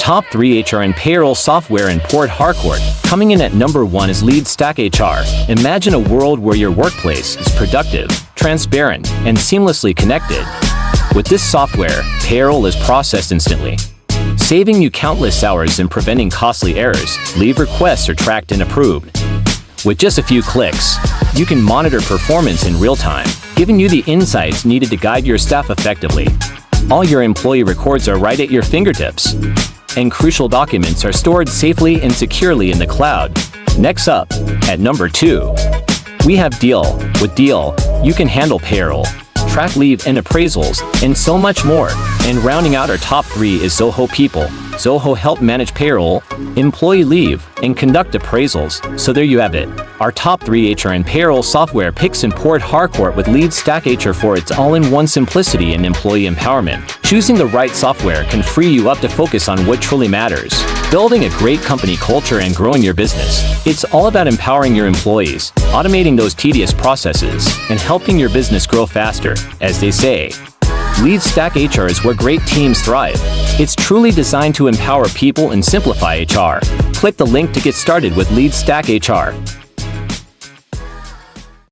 top 3 HR and payroll software in Port Harcourt. Coming in at number 1 is LeadstackHR. Imagine a world where your workplace is productive, transparent, and seamlessly connected. With this software, payroll is processed instantly, saving you countless hours and preventing costly errors. Leave requests are tracked and approved. With just a few clicks, you can monitor performance in real time, giving you the insights needed to guide your staff effectively. All your employee records are right at your fingertips, and crucial documents are stored safely and securely in the cloud. Next up, at number 2, we have Deal. With Deal, you can handle payroll, track leave and appraisals, and so much more. And rounding out our top 3 is Zoho People. Zoho help manage payroll, employee leave, and conduct appraisals. So there you have it, our top 3 HR and payroll software picks in Port Harcourt with LeadstackHR for its all-in-one simplicity and employee empowerment. Choosing the right software can free you up to focus on what truly matters: building a great company culture and growing your business. It's all about empowering your employees, automating those tedious processes, and helping your business grow faster. As they say, LeadstackHR is where great teams thrive. It's truly designed to empower people and simplify HR. Click the link to get started with LeadstackHR.